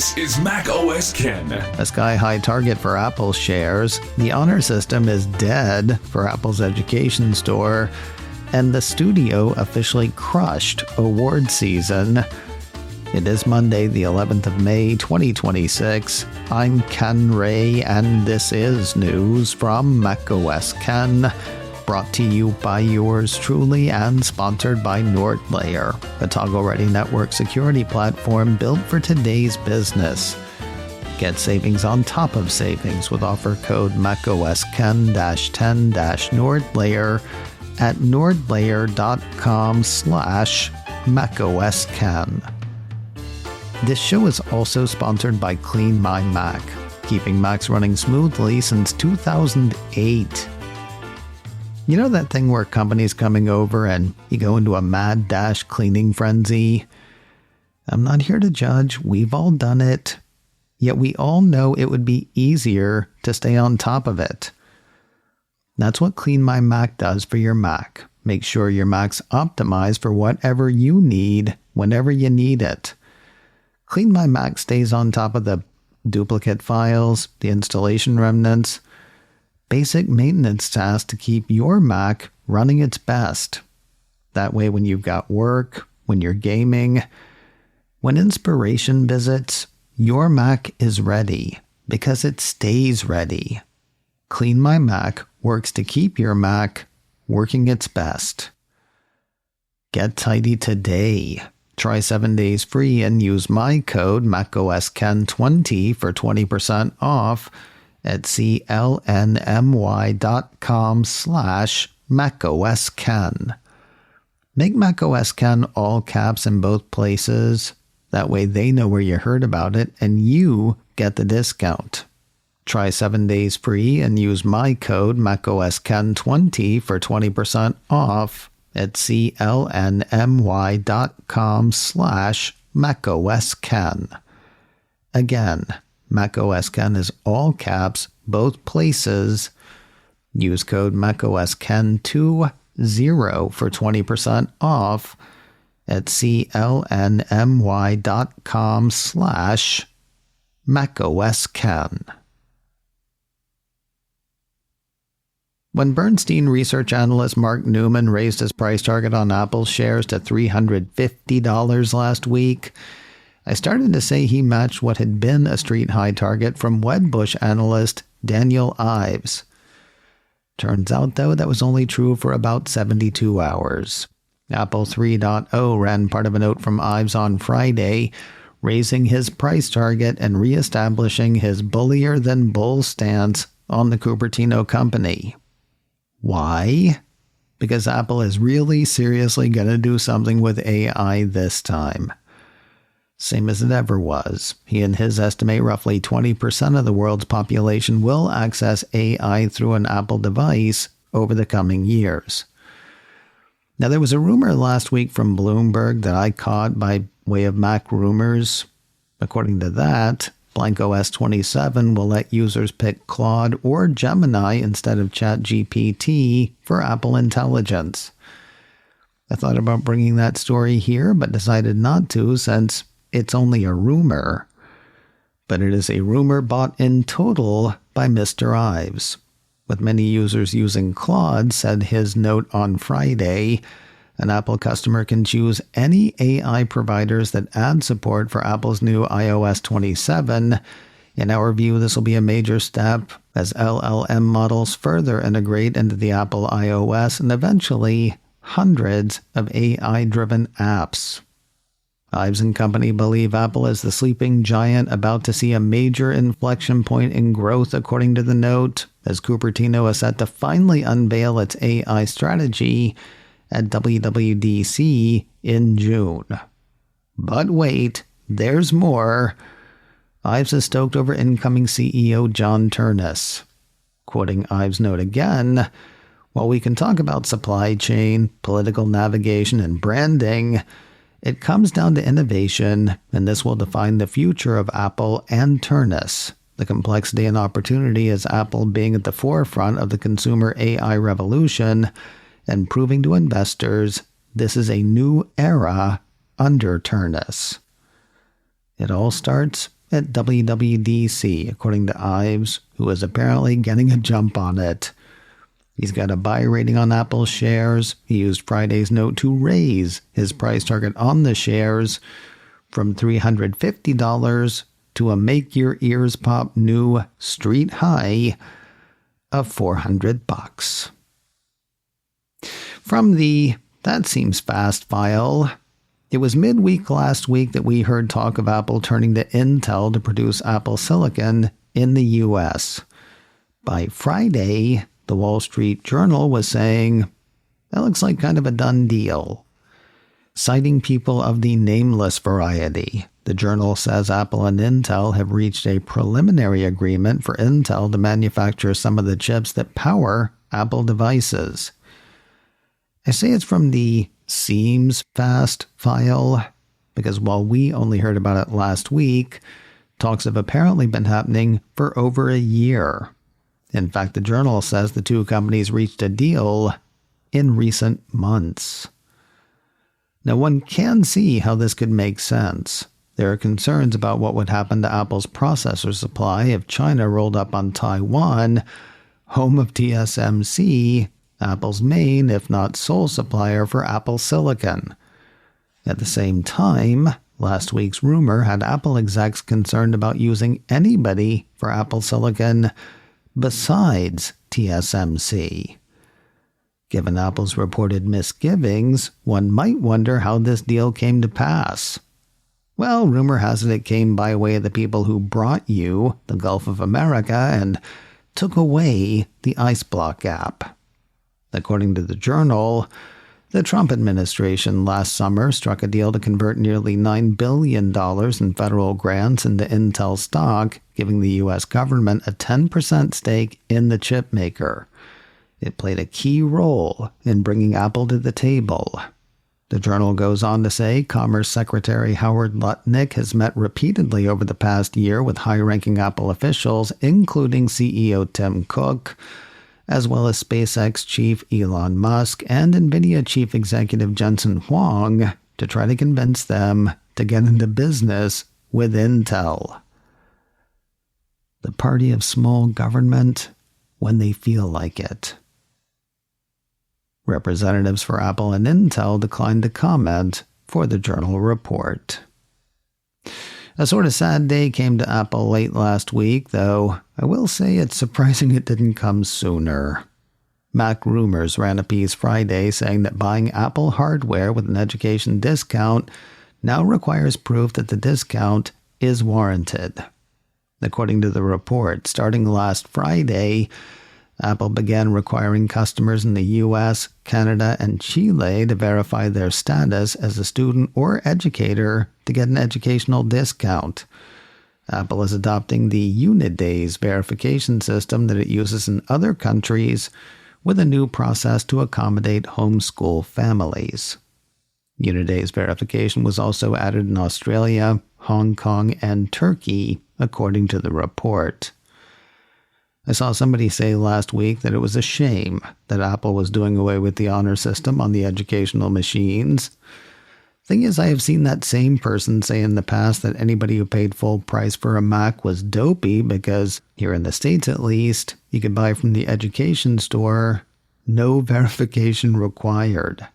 This is macOS Ken. A sky-high target for Apple shares. The honor system is dead for Apple's education store. And the studio officially crushed award season. It is Monday, the 11th of May, 2026. I'm Ken Ray, and this is news from macOS Ken. Brought to you by yours truly and sponsored by NordLayer, a toggle-ready network security platform built for today's business. Get savings on top of savings with offer code macOSKen-10-NordLayer at nordlayer.com/macOSKen. This show is also sponsored by Clean My Mac, keeping Macs running smoothly since 2008. You know that thing where companies coming over and you go into a mad dash cleaning frenzy? I'm not here to judge, we've all done it. Yet we all know it would be easier to stay on top of it. That's what Clean My Mac does for your Mac. Make sure your Mac's optimized for whatever you need, whenever you need it. Clean My Mac stays on top of the duplicate files, the installation remnants, basic maintenance tasks to keep your Mac running its best. That way when you've got work, when you're gaming, when inspiration visits, your Mac is ready because it stays ready. Clean My Mac works to keep your Mac working its best. Get tidy today. Try 7 days free and use my code macOSKen20 for 20% off at clnmy.com/macOSKen. Make macOS Ken all caps in both places. That way they know where you heard about it and you get the discount. Try 7 days free and use my code macOSKen20 for 20% off at clnmy.com/macOSKen. Again, macOS Ken is all caps, both places. Use code macOSKen20 for 20% off at clnmy.com/macOSKen. When Bernstein research analyst Mark Newman raised his price target on Apple shares to $350 last week, I started to say he matched what had been a street-high target from Wedbush analyst Daniel Ives. Turns out, though, that was only true for about 72 hours. Apple 3.0 ran part of a note from Ives on Friday, raising his price target and reestablishing his bullier-than-bull stance on the Cupertino company. Why? Because Apple is really seriously going to do something with AI this time. Same as it ever was. He and his estimate roughly 20% of the world's population will access AI through an Apple device over the coming years. Now, there was a rumor last week from Bloomberg that I caught by way of Mac Rumors. According to that, BlankOS 27 will let users pick Claude or Gemini instead of ChatGPT for Apple Intelligence. I thought about bringing that story here, but decided not to since it's only a rumor. But it is a rumor bought in total by Mr. Ives. With many users using Claude, said his note on Friday, an Apple customer can choose any AI providers that add support for Apple's new iOS 27. In our view, this will be a major step as LLM models further integrate into the Apple iOS and eventually hundreds of AI-driven apps. Ives and company believe Apple is the sleeping giant about to see a major inflection point in growth, according to the note, as Cupertino is set to finally unveil its AI strategy at WWDC in June. But wait, there's more. Ives is stoked over incoming CEO John Turnus. Quoting Ives' note again, while we can talk about supply chain, political navigation, and branding, it comes down to innovation, and this will define the future of Apple and Turnus. The complexity and opportunity is Apple being at the forefront of the consumer AI revolution and proving to investors this is a new era under Turnus. It all starts at WWDC, according to Ives, who is apparently getting a jump on it. He's got a buy rating on Apple shares. He used Friday's note to raise his price target on the shares from $350 to a make-your-ears-pop new street high of $400. From the That Seems Fast file, it was midweek last week that we heard talk of Apple turning to Intel to produce Apple Silicon in the U.S. By Friday, the Wall Street Journal was saying, that looks like kind of a done deal. Citing people of the nameless variety, the journal says Apple and Intel have reached a preliminary agreement for Intel to manufacture some of the chips that power Apple devices. I say it's from the Seems Fast file because while we only heard about it last week, talks have apparently been happening for over a year. In fact, the journal says the two companies reached a deal in recent months. Now, one can see how this could make sense. There are concerns about what would happen to Apple's processor supply if China rolled up on Taiwan, home of TSMC, Apple's main, if not sole supplier for Apple Silicon. At the same time, last week's rumor had Apple execs concerned about using anybody for Apple Silicon besides TSMC. Given Apple's reported misgivings, one might wonder how this deal came to pass. Well, rumor has it came by way of the people who brought you the Gulf of America and took away the ice block app. According to the journal, the Trump administration last summer struck a deal to convert nearly $9 billion in federal grants into Intel stock, giving the U.S. government a 10% stake in the chip maker. It played a key role in bringing Apple to the table. The journal goes on to say Commerce Secretary Howard Lutnick has met repeatedly over the past year with high-ranking Apple officials, including CEO Tim Cook, as well as SpaceX chief Elon Musk and NVIDIA chief executive Jensen Huang, to try to convince them to get into business with Intel. The party of small government when they feel like it. Representatives for Apple and Intel declined to comment for the journal report. A sort of sad day came to Apple late last week, though I will say it's surprising it didn't come sooner. Mac Rumors ran a piece Friday saying that buying Apple hardware with an education discount now requires proof that the discount is warranted. According to the report, starting last Friday, Apple began requiring customers in the U.S., Canada, and Chile to verify their status as a student or educator to get an educational discount. Apple is adopting the Unidays verification system that it uses in other countries with a new process to accommodate homeschool families. Unidays verification was also added in Australia, Hong Kong, and Turkey, according to the report. I saw somebody say last week that it was a shame that Apple was doing away with the honor system on the educational machines. Thing is, I have seen that same person say in the past that anybody who paid full price for a Mac was dopey because, here in the States at least, you could buy from the education store, no verification required.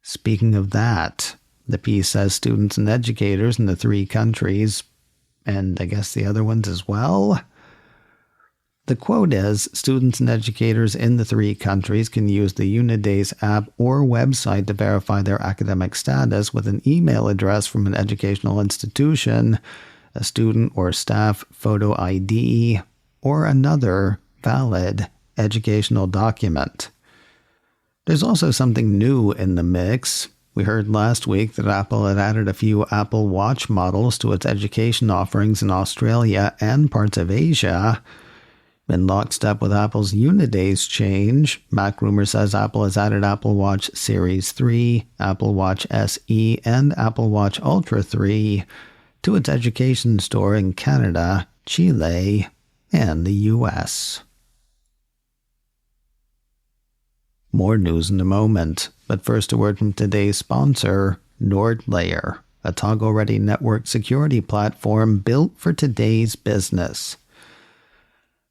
Speaking of that, the piece says students and educators in the 3 countries, and I guess the other ones as well. The quote is, students and educators in the 3 countries can use the Unidays app or website to verify their academic status with an email address from an educational institution, a student or staff photo ID, or another valid educational document. There's also something new in the mix. We heard last week that Apple had added a few Apple Watch models to its education offerings in Australia and parts of Asia. In lockstep with Apple's Unidays change, Mac Rumor says Apple has added Apple Watch Series 3, Apple Watch SE, and Apple Watch Ultra 3 to its education store in Canada, Chile, and the US. More news in a moment, but first a word from today's sponsor, NordLayer, a toggle-ready network security platform built for today's business.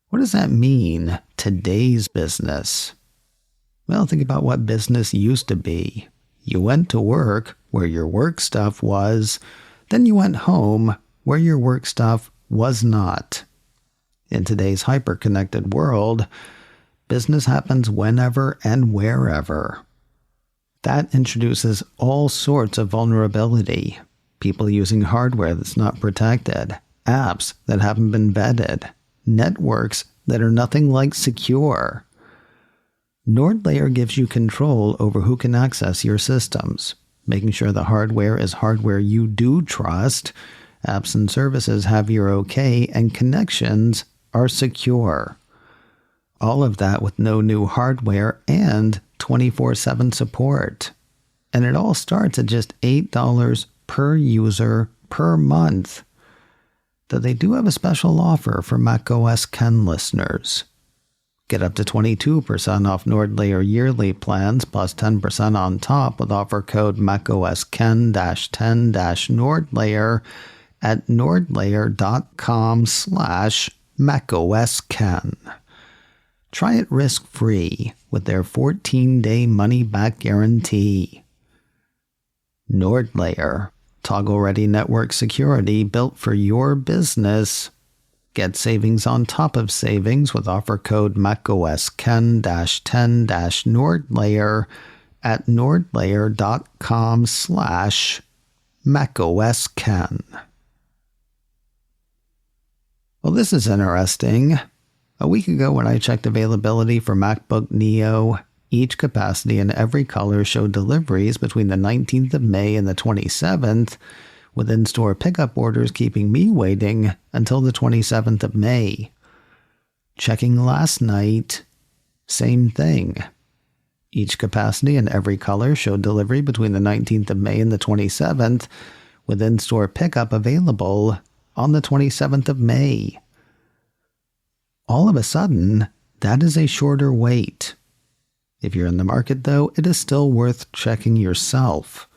What does that mean, today's business? Well, think about what business used to be. You went to work where your work stuff was, then you went home where your work stuff was not. In today's hyper-connected world, business happens whenever and wherever. That introduces all sorts of vulnerability. People using hardware that's not protected, apps that haven't been vetted, networks that are nothing like secure. NordLayer gives you control over who can access your systems, making sure the hardware is hardware you do trust, apps and services have your okay, and connections are secure. All of that with no new hardware and 24/7 support. And it all starts at just $8 per user per month. Though they do have a special offer for macOS Ken listeners. Get up to 22% off NordLayer yearly plans plus 10% on top with offer code macOSken-10-NordLayer at nordlayer.com/macOSken. Try it risk-free with their 14-day money-back guarantee. NordLayer, toggle-ready network security built for your business. Get savings on top of savings with offer code macOSken-10-NordLayer at nordlayer.com/macOSken. Well, this is interesting. A week ago when I checked availability for MacBook Neo, each capacity and every color showed deliveries between the 19th of May and the 27th, with in-store pickup orders keeping me waiting until the 27th of May. Checking last night, same thing. Each capacity and every color showed delivery between the 19th of May and the 27th, with in-store pickup available on the 27th of May. All of a sudden, that is a shorter wait. If you're in the market, though, it is still worth checking yourself.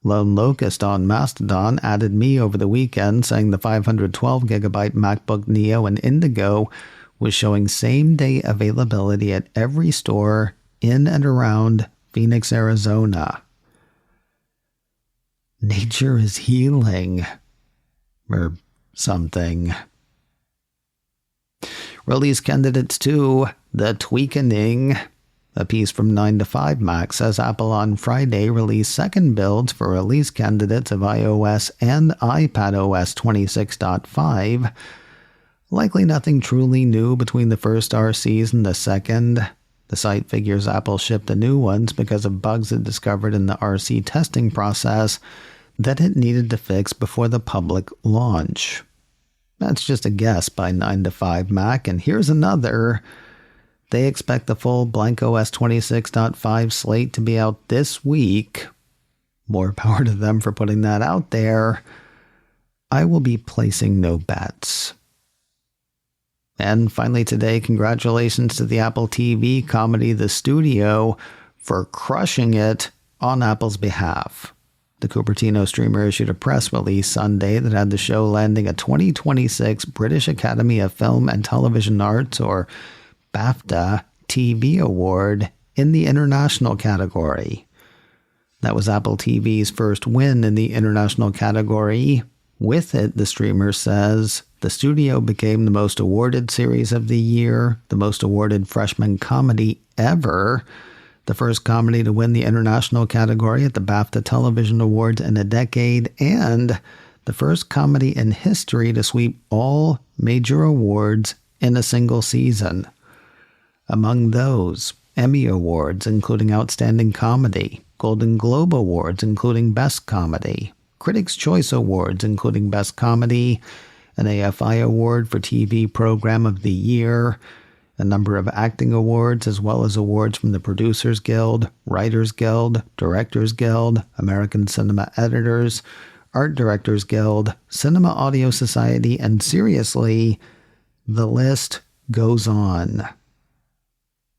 Lone Locust on Mastodon added me over the weekend saying the 512GB MacBook Neo and Indigo was showing same-day availability at every store in and around Phoenix, Arizona. Nature is healing. Or something. Release candidates 2, The Tweakening. A piece from 9 to 5 Mac says Apple on Friday released second builds for release candidates of iOS and iPadOS 26.5. Likely nothing truly new between the first RCs and the second. The site figures Apple shipped the new ones because of bugs it discovered in the RC testing process that it needed to fix before the public launch. That's just a guess by 9 to 5 Mac, and here's another. They expect the full BlankOS 26.5 slate to be out this week. More power to them for putting that out there. I will be placing no bets. And finally today, congratulations to the Apple TV comedy The Studio for crushing it on Apple's behalf. The Cupertino streamer issued a press release Sunday that had the show landing a 2026 British Academy of Film and Television Arts, or BAFTA, TV Award in the international category. That was Apple TV's first win in the international category. With it, the streamer says, the studio became the most awarded series of the year, the most awarded freshman comedy ever, the first comedy to win the international category at the BAFTA Television Awards in a decade, and the first comedy in history to sweep all major awards in a single season. Among those, Emmy Awards, including Outstanding Comedy, Golden Globe Awards, including Best Comedy, Critics' Choice Awards, including Best Comedy, an AFI Award for TV Program of the Year, a number of acting awards, as well as awards from the Producers Guild, Writers Guild, Directors Guild, American Cinema Editors, Art Directors Guild, Cinema Audio Society, and seriously, the list goes on.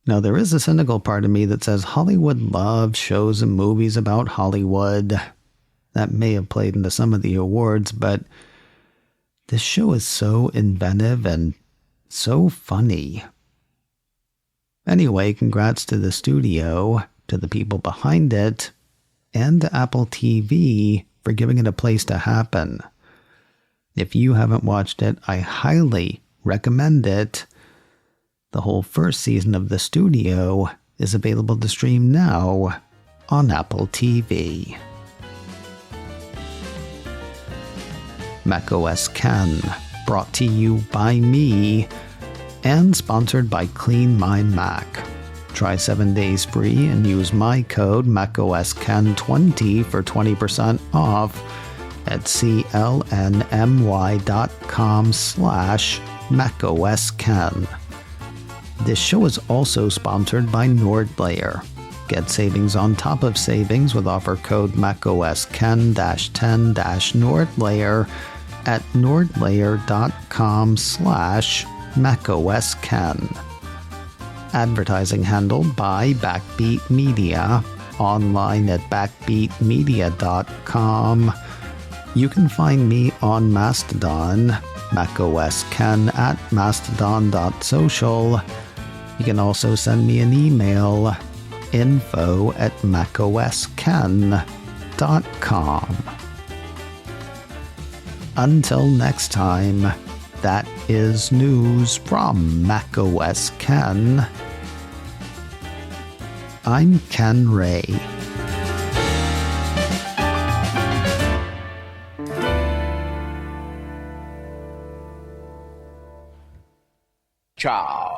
Now, there is a cynical part of me that says Hollywood loves shows and movies about Hollywood. That may have played into some of the awards, but this show is so inventive and so funny. Anyway, congrats to the studio, to the people behind it, and to Apple TV for giving it a place to happen. If you haven't watched it, I highly recommend it. The whole first season of The Studio is available to stream now on Apple TV. macOS Ken, brought to you by me and sponsored by Clean My Mac. Try 7 days free and use my code MacOSKen20 for 20% off at clny.com/MacOSKen. This show is also sponsored by NordLayer. Get savings on top of savings with offer code MacOSKen-10-NordLayer at nordlayer.com/MacOSKen. Advertising handled by Backbeat Media, online at backbeatmedia.com. You can find me on Mastodon, macosken at mastodon.social. You can also send me an email, info@macosken.com. Until next time, that is news from macOS Ken. I'm Ken Ray. Ciao.